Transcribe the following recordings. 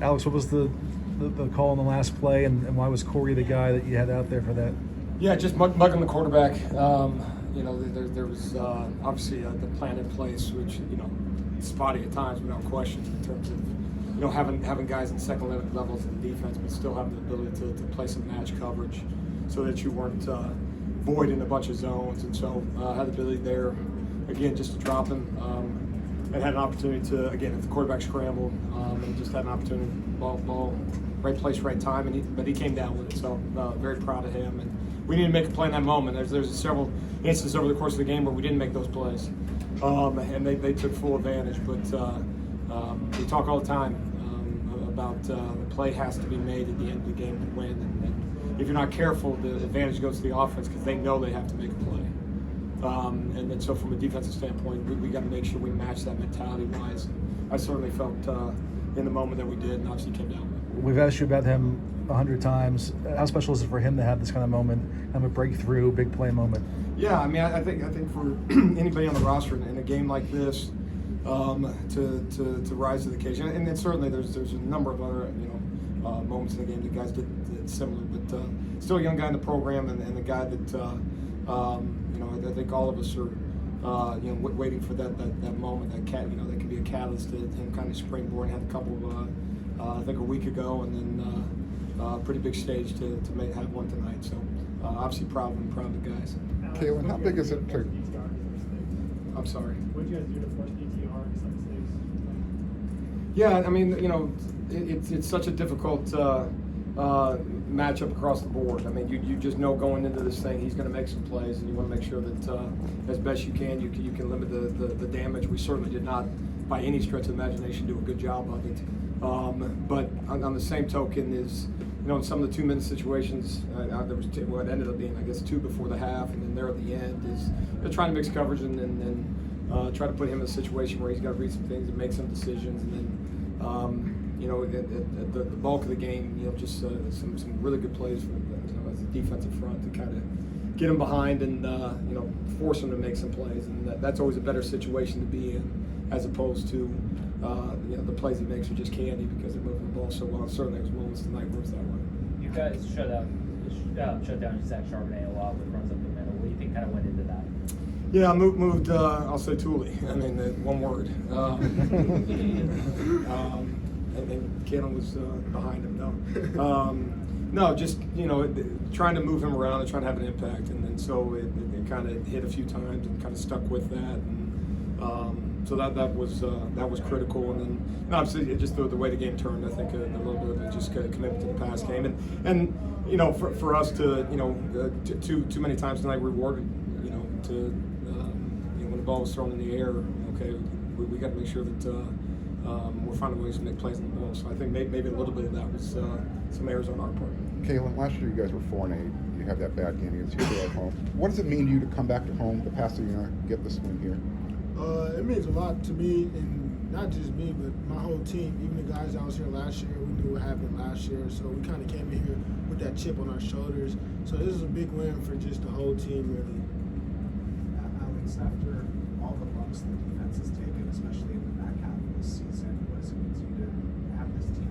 Alex, what was the call on the last play, and why was Corey the guy that you had out there for that? Yeah, just mugging the quarterback. There was obviously the plan in place, which spotty at times without question in terms of having guys in second levels in defense, but still having the ability to play some match coverage so that you weren't void in a bunch of zones. And so had the ability there again just to drop him. And had an opportunity to, again, if the quarterback scrambled, and just had an opportunity, ball, right place, right time, but he came down with it. So very proud of him. And we need to make a play in that moment. There's several instances over the course of the game where we didn't make those plays, and they took full advantage. But we talk all the time about the play has to be made at the end of the game to win. And if you're not careful, the advantage goes to the offense because they know they have to make a play. And then so from a defensive standpoint, we got to make sure we match that mentality-wise. I certainly felt in the moment that we did, and obviously came down with it. We've asked you about him 100 times. How special is it for him to have this kind of moment, have a breakthrough, big play moment? Yeah, I mean, I think for anybody on the roster in a game like this, to rise to the occasion, and then certainly there's a number of other moments in the game that guys did similar, but still a young guy in the program, and the guy that. I think all of us are, waiting for that moment, that that could be a catalyst to him kind of springboard. Had a couple of, I think a week ago, and then pretty big stage to have one tonight. So obviously proud of him, proud of the guys. Calen, how big is it to? I'm sorry. What did you guys do to force PTR in some mistakes? Yeah, I mean, it's such a difficult matchup across the board. I mean, you just know going into this thing he's going to make some plays, and you want to make sure that as best you can limit the damage. We certainly did not, by any stretch of the imagination, do a good job of it. But on the same token is, in some of the 2-minute situations, there was what ended up being, I guess, 2 before the half, and then there at the end is trying to mix coverage and try to put him in a situation where he's got to read some things and make some decisions, and then. At the bulk of the game, just some really good plays from as a defensive front to kind of get him behind and force him to make some plays, and that's always a better situation to be in as opposed to the plays he makes are just candy because they're moving the ball so well. And certainly there's moments tonight where it's that way. You guys shut down Zach Charbonnet a lot with runs up the middle. What do you think kind of went into that? Yeah, I moved. I'll say Thule. I mean, one word. And Calen was behind him. No, just trying to move him around and trying to have an impact, and so it kind of hit a few times and kind of stuck with that, and so that was critical, and then obviously just the way the game turned. I think a little bit of it just commitment to the pass game, and for us to too many times tonight rewarded when the ball was thrown in the air. Okay, we got to make sure that. We're finding ways to make plays on the ball. So I think maybe a little bit of that was some errors on our part. Calen, last year you guys were 4-8. You had that bad game against UCLA at home. What does it mean to you to come back to home to Pasadena, get this win here? It means a lot to me, and not just me, but my whole team. Even the guys that was here last year, we knew what happened last year, so we kind of came in here with that chip on our shoulders. So this is a big win for just the whole team, really. Alex, after all the bumps the defense has taken, especially in the back half of this season, what does it mean to you to have this team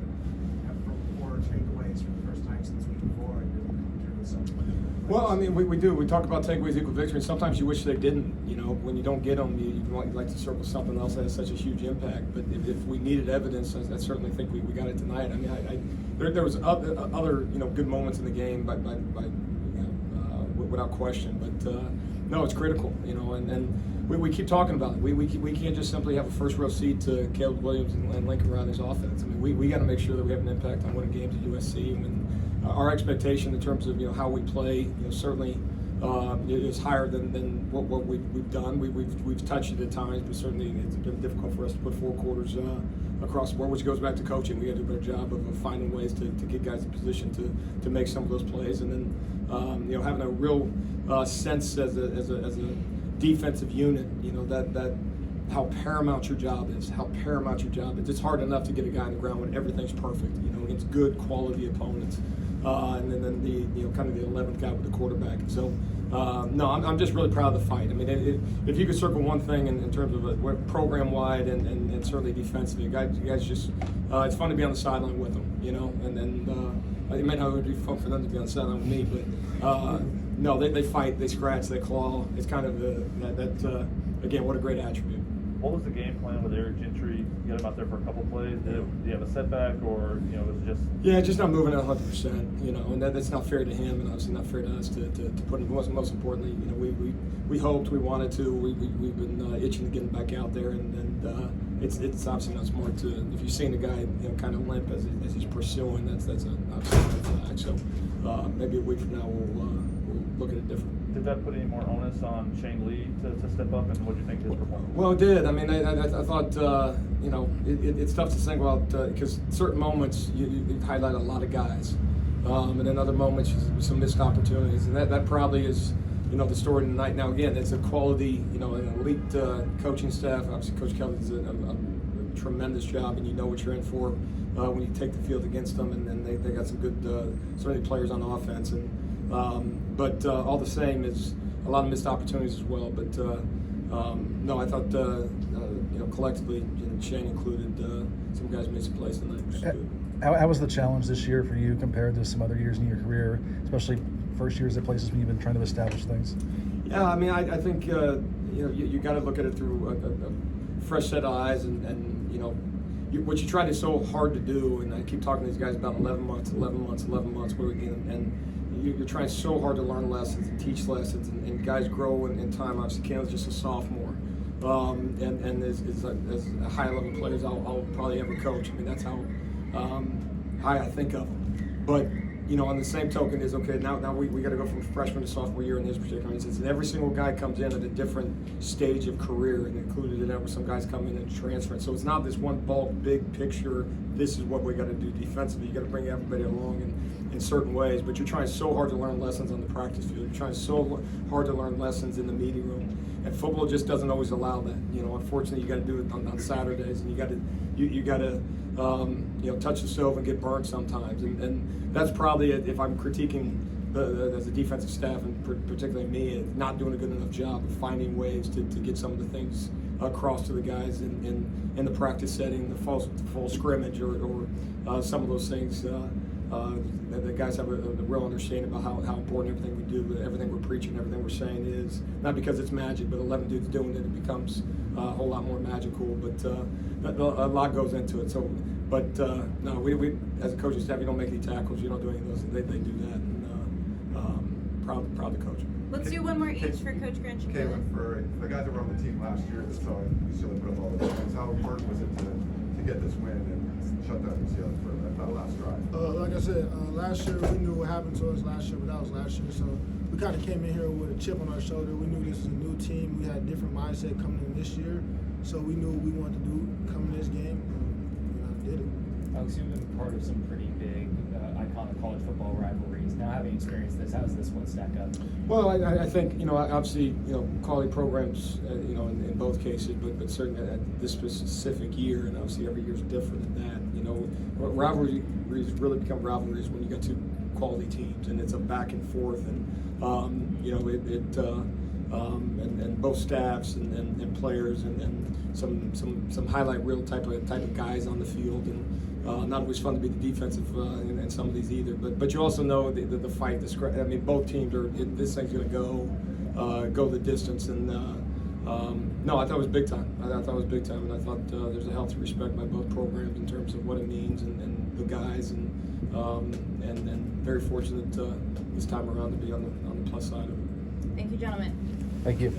have 4 takeaways for the first time since week 4 and really come through with something? Well, I mean, we do. We talk about takeaways equal victory, and sometimes you wish they didn't. When you don't get them, you'd like to circle something else that has such a huge impact. But if we needed evidence, I certainly think we got it tonight. I mean, there was other good moments in the game, without question. But no, it's critical. And we keep talking about it. We can't just simply have a first row seat to Caleb Williams and Lincoln Riley's offense. I mean, we got to make sure that we have an impact on winning games at USC. And our expectation in terms of how we play, certainly is higher than what we've done. We've touched it at times, but certainly it's been difficult for us to put 4 quarters across the board, which goes back to coaching. We got to do a better job of finding ways to get guys in position to make some of those plays, and then having a real sense as a defensive unit, that how paramount your job is. It's hard enough to get a guy on the ground when everything's perfect, against good quality opponents. and then the kind of the 11th guy with the quarterback. And so no, I'm just really proud of the fight. I mean, if you could circle one thing in terms of program wide and certainly defensively, you guys just it's fun to be on the sideline with them, and then. It may not be fun for them to be on the sideline with me, but no, they fight, they scratch, they claw. It's kind of that again, what a great attribute. What was the game plan with Eric Gentry? You got him out there for a couple plays. Did you have a setback, or was it just? Yeah, just not moving at 100%. And that's not fair to him, and obviously not fair to us to put him. Most importantly, we hoped, we wanted to. We've been itching to get him back out there, and it's obviously not smart to. If you've seen the guy kind of limp as he's pursuing, that's obviously a flag. So maybe a week from now we'll look at it different. Did that put any more onus on Shane Lee to step up, and what do you think his performance? Well, it did. I mean, I thought it's tough to single out because certain moments you highlight a lot of guys, and then other moments some missed opportunities, and that probably is the story tonight. Now again, it's a quality an elite coaching staff. Obviously, Coach Kelly does a tremendous job, and you know what you're in for when you take the field against them, and then they got some good certainly players on offense and. But all the same, is a lot of missed opportunities as well. But no, I thought collectively, Shane included, some guys made some plays tonight, which is good. How was the challenge this year for you compared to some other years in your career, especially first years at places when you've been trying to establish things? Yeah, I mean, I think you got to look at it through a fresh set of eyes, and what you try so hard to do, and I keep talking to these guys about 11 months, and you're trying so hard to learn lessons and teach lessons, and guys grow in time. Obviously, Calen's just a sophomore, and is as a high level player as I'll probably ever coach. I mean, that's how high I think of him. But on the same token is okay. Now we got to go from freshman to sophomore year in this particular instance, and every single guy comes in at a different stage of career, and included in that were some guys come in and transfer. So it's not this one bulk big picture. This is what we got to do defensively. You got to bring everybody along in certain ways, but you're trying so hard to learn lessons on the practice field. You're trying so hard to learn lessons in the meeting room, and football just doesn't always allow that. Unfortunately, you got to do it on Saturdays, and you got to touch the stove and get burned sometimes, and that's probably it. If I'm critiquing as a defensive staff, and particularly me, not doing a good enough job of finding ways to get some of the things across to the guys in the practice setting, the full scrimmage, or some of those things. The guys have a real understanding about how important everything we do, everything we're preaching, everything we're saying is, not because it's magic, but 11 dudes doing it, it becomes a whole lot more magical. But a lot goes into it. So, but no, we as a coaching staff, you don't make any tackles, you don't do any of those. They do that, and proud to coach. Let's do one more each for Coach Grinch and Calen, for the guys that were on the team last year that saw UCLA put up all the points, how important was it to get this win and shut down UCLA for that last drive? Like I said, last year we knew what happened to us last year, but that was last year. So we kind of came in here with a chip on our shoulder. We knew this was a new team. We had a different mindset coming in this year. So we knew what we wanted to do coming in this game, and did it. Alex, you've been part of some pretty big, iconic college football rivalries. Now, having experienced this, how does this one stack up? Well, I think obviously quality programs in both cases, but certainly at this specific year, and obviously every year is different in that. Rivalries really become rivalries when you got two quality teams, and it's a back and forth, and and both staffs and players and some highlight reel type of guys on the field, and not always fun to be the defensive in some of these either. But you also know the fight, the scrap. I mean, both teams are. This thing's going to go the distance, and no, I thought it was big time. I thought it was big time, and I thought there's a healthy respect by both programs in terms of what it means and the guys, and very fortunate this time around to be on the plus side of it. Thank you, gentlemen. Thank you.